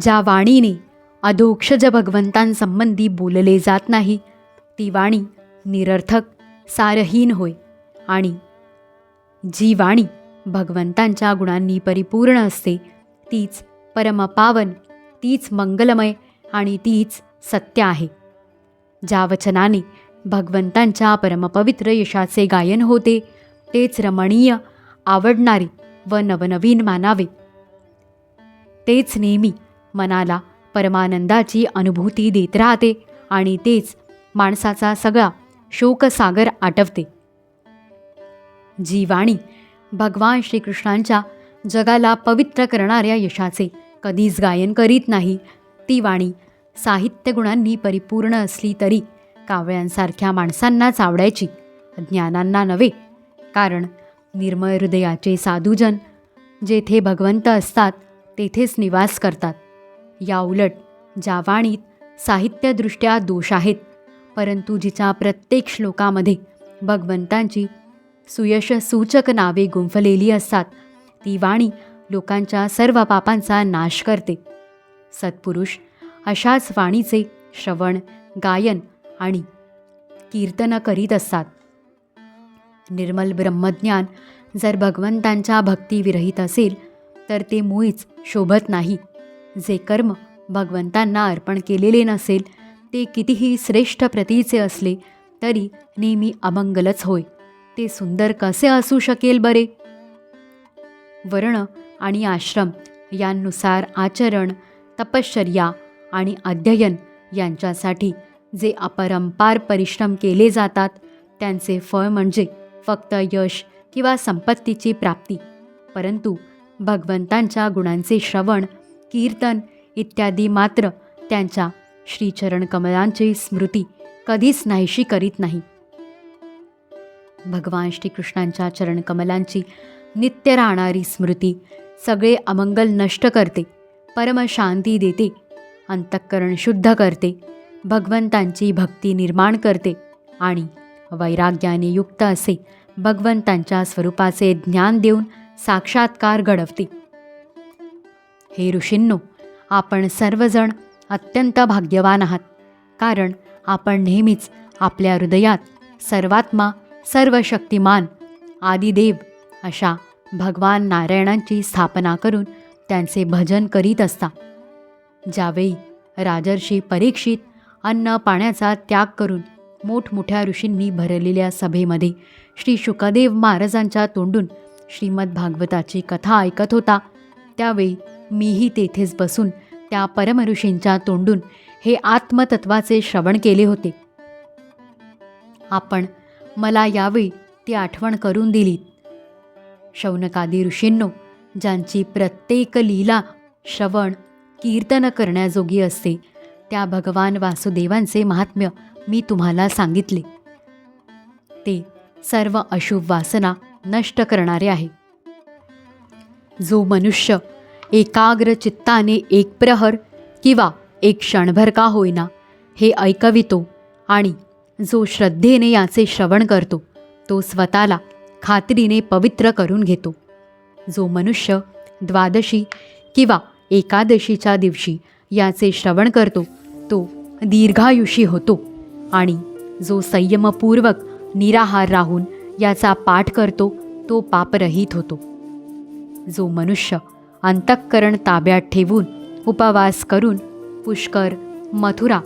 ज्या वाणीने अधोक्षज भगवंतांसंबंधी बोलले जात नाही ती वाणी निरर्थक सारहीन होय, आणि जी वाणी भगवंतांच्या गुणांनी परिपूर्ण असते तीच परमपावन, तीच मंगलमय आणि तीच सत्य आहे. ज्या वचनाने भगवंतांच्या परमपवित्र यशाचे गायन होते तेच रमणीय, आवडणारे व नवनवीन मानावे. तेच नेहमी मनाला परमानंदाची अनुभूती देत राहते आणि तेच माणसाचा सगळा शोकसागर आटवते. जी वाणी भगवान श्रीकृष्णांच्या जगाला पवित्र करणाऱ्या यशाचे कधीच गायन करीत नाही ती वाणी साहित्य गुणांनी परिपूर्ण असली तरी कावळ्यांसारख्या माणसांनाच आवडायची, ज्ञानांना नव्हे. कारण निर्मळ हृदयाचे साधुजन जेथे भगवंत असतात तेथेच निवास करतात. या उलट ज्या वाणीत साहित्यदृष्ट्या दोष आहेत परंतु जिच्या प्रत्येक श्लोकामध्ये भगवंतांची सुयशसूचक नावे गुंफलेली असतात ती वाणी लोकांच्या सर्व पापांचा नाश करते. सत्पुरुष अशाच वाणीचे श्रवण, गायन आणि कीर्तन करीत असतात. निर्मल ब्रह्मज्ञान जर भगवंतांच्या भक्तिविरहित असेल तर ते मुळीच शोभत नाही. जे कर्म भगवंतांना अर्पण केलेले नसेल ते कितीही श्रेष्ठ प्रतीचे असले तरी नेहमी अमंगलच होय. ते सुंदर कसे असू शकेल बरे? वर्ण आणि आश्रम यांनुसार आचरण, तपश्चर्या आणि अध्ययन यांच्यासाठी जे अपरंपार परिश्रम केले जातात त्यांचे फळ म्हणजे फक्त यश किंवा संपत्तीची प्राप्ती. परंतु भगवंतांच्या गुणांचे श्रवण, कीर्तन इत्यादी मात्र त्यांच्या श्रीचरणकमलांची स्मृती कधीच नाहीशी करीत नाही. भगवान श्रीकृष्णांच्या चरणकमलांची नित्य राहणारी स्मृती सगळे अमंगल नष्ट करते, परमशांती देते, अंतःकरण शुद्ध करते, भगवंतांची भक्ती निर्माण करते आणि वैराग्याने युक्त असे भगवंतांच्या स्वरूपाचे ज्ञान देऊन साक्षात्कार घडवते. हे ऋषींनो, आपण सर्वजण अत्यंत भाग्यवान आहात, कारण आपण नेहमीच आपल्या हृदयात सर्वात्मा, सर्वशक्तिमान, आदिदेव अशा भगवान नारायणांची स्थापना करून त्यांचे भजन करीत असता. ज्यावेळी राजर्षी परीक्षित अन्न पाण्याचा त्याग करून मोठमोठ्या ऋषींनी भरलेल्या सभेमध्ये श्री शुकदेव महाराजांच्या तोंडून श्रीमद भागवताची कथा ऐकत होता त्यावेळी मीही तेथेच बसून त्या परमऋषींच्या तोंडून हे आत्मतत्वाचे श्रवण केले होते. आपण मला यावेळी ती आठवण करून दिलीत. शौनकादी ऋषींनो, ज्यांची प्रत्येक लीला श्रवण, कीर्तन करण्याजोगी असते त्या भगवान वासुदेवांचे महात्म्य मी तुम्हाला सांगितले. ते सर्व अशुभ वासना नष्ट करणारे आहे. जो मनुष्य एकाग्र चित्ताने एक प्रहर किंवा एक क्षणभर का होईना हे ऐकवितो आणि जो श्रद्धेने याचे श्रवण करतो तो स्वतःला खात्रीने पवित्र करून घेतो. जो मनुष्य द्वादशी किंवा एकादशीच्या दिवशी याचे श्रवण करतो तो दीर्घायुषी होतो आणि जो संयमपूर्वक निराहार राहून याचा पाठ करतो तो पापरहित होतो. जो मनुष्य अंतःकरण ताब्यात ठेवून उपवास करून पुष्कर, मथुरा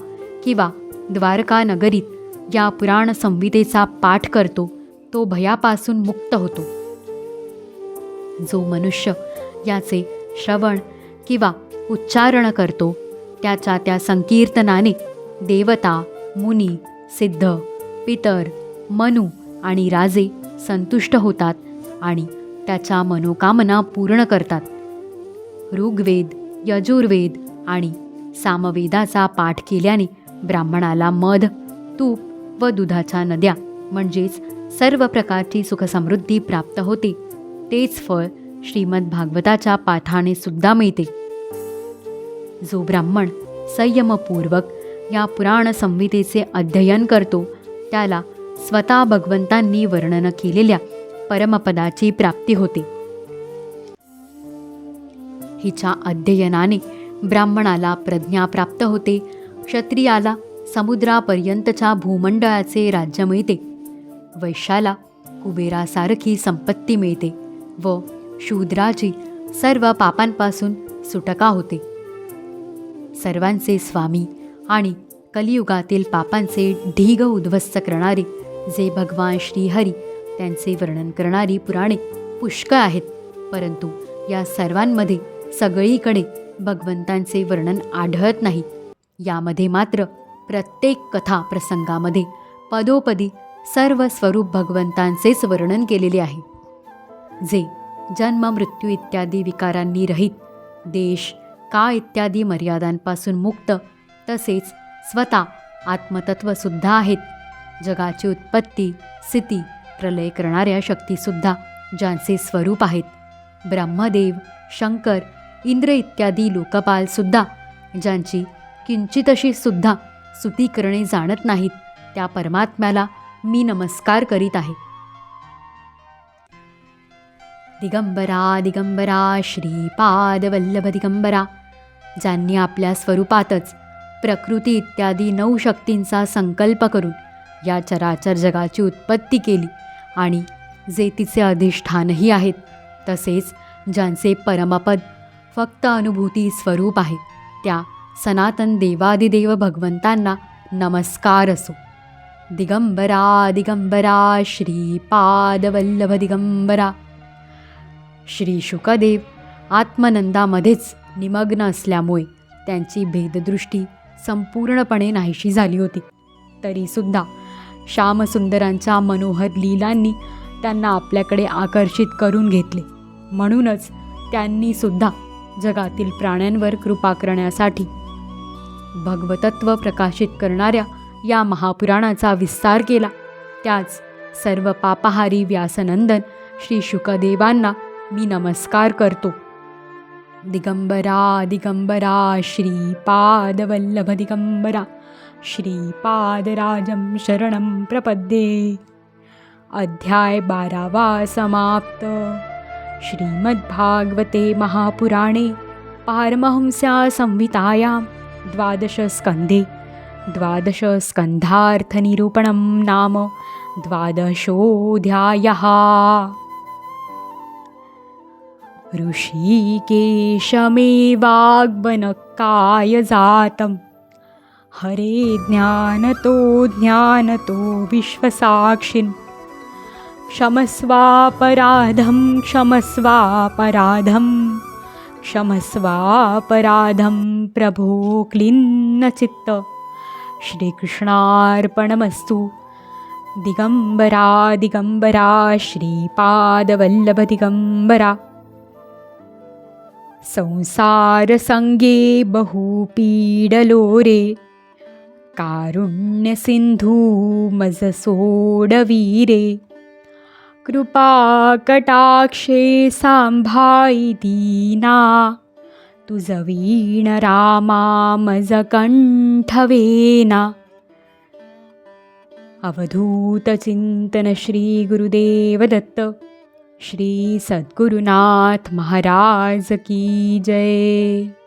किंवा द्वारका नगरीत या पुराण संहितेचा पाठ करतो तो भयापासून मुक्त होतो. जो मनुष्य याचे श्रवण किंवा उच्चारण करतो त्याच्या त्या संकीर्तनाने देवता, मुनी, सिद्ध, पितर, मनु आणि राजे संतुष्ट होतात आणि त्याच्या मनोकामना पूर्ण करतात. ऋग्वेद, यजुर्वेद आणि सामवेदाचा पाठ केल्याने ब्राह्मणाला मध, तूप व दुधाच्या नद्या म्हणजेच सर्व प्रकारची सुखसमृद्धी प्राप्त होते. तेच फळ श्रीमद भागवताच्या पाठाने सुद्धा मिळते. जो ब्राह्मण संयमपूर्वक या पुराण संहितेचे अध्ययन करतो त्याला स्वतः भगवंतांनी वर्णन केलेल्या परमपदाची प्राप्ती होते. हिच्या अध्ययनाने ब्राह्मणाला प्रज्ञा प्राप्त होते, क्षत्रियाला समुद्रापर्यंतच्या भूमंडळाचे राज्य मिळते, वैश्याला कुबेरासारखी संपत्ती मिळते व शूद्राची सर्व पापांपासून सुटका होते. सर्वांचे स्वामी आणि कलियुगातील पापांचे ढीग उद्ध्वस्त करणारे जे भगवान श्रीहरी त्यांचे वर्णन करणारी पुराणे पुष्कळ आहेत, परंतु या सर्वांमध्ये सगळीकडे भगवंतांचे वर्णन आढळत नाही. यामध्ये मात्र प्रत्येक कथा प्रसंगामध्ये पदोपदी सर्व स्वरूप भगवंतांचेच वर्णन केलेले आहे, जे जन्म मृत्यू इत्यादी विकारांनी रहित, देश काळ इत्यादी मर्यादांपासून मुक्त, तसेच स्वतः आत्मतत्वसुद्धा आहेत. जगाची उत्पत्ती, स्थिती, प्रलय करणाऱ्या शक्तीसुद्धा ज्यांचे स्वरूप आहेत. ब्रह्मदेव, शंकर, इंद्र इत्यादी लोकपालसुद्धा ज्यांची किंचितशी सुद्धा स्तुती करणे जाणत नाहीत, त्या परमात्म्याला मी नमस्कार करीत आहे. दिगंबरा दिगंबरा श्रीपादवल्लभ दिगंबरा, ज्यांनी आपल्या स्वरूपातच प्रकृती इत्यादी 9 शक्तींचा संकल्प करून या चराचर जगाची उत्पत्ती केली आणि जे तिचे अधिष्ठानही आहेत, तसेच ज्यांचे परमपद फक्त अनुभूती स्वरूप आहे, त्या सनातन देवादिदेव भगवंतांना नमस्कार असो. दिगंबरा दिगंबरा श्रीपादवल्लभ दिगंबरा. श्री शुकदेव आत्मनंदामध्येच निमग्न असल्यामुळे त्यांची भेददृष्टी संपूर्णपणे नाहीशी झाली होती. तरीसुद्धा श्यामसुंदरांच्या मनोहर लीलांनी त्यांना आपल्याकडे आकर्षित करून घेतले. म्हणूनच त्यांनी सुद्धा जगातील प्राण्यांवर कृपा करण्यासाठी भगवतत्व प्रकाशित करणाऱ्या या महापुराणाचा विस्तार केला. त्याच सर्व पापहारी व्यासनंदन श्री शुकदेवांना मी नमस्कार करतो. दिगंबरा दिगंबरा श्रीपादवल्लभ दिगंबरा, श्रीपादराजं शरणं प्रपद्ये. अध्याय 12 समाप्त. श्रीमद्भागवते महापुराणे पारमहंस्या संहितायां 12 स्कन्धे 12 स्कन्धार्थनिरूपणं नाम 12ोऽध्यायः. ऋषिकेशमेवाग्वनकाय जातं हरे ज्ञानतो ज्ञानतो विश्वसाक्षिन्. क्षमस्वापराधं क्षमस्वापराधं क्षमस्वापराधं प्रभो क्लिन्नचित्त. श्रीकृष्णार्पणमस्तु. दिगंबरा दिगंबरा श्रीपादवल्लभ दिगंबरा. संसारसंगे बहुपीडलोरे कारुण्यसिन्धू मज सोडवीरे. कृपाकटाक्षे सांभाई दीना तुझ वीण रामा मज कंठवेना. अवधूत चिंतन श्री गुरुदेव दत्त. श्री सद्गुरुनाथ महाराज की जय.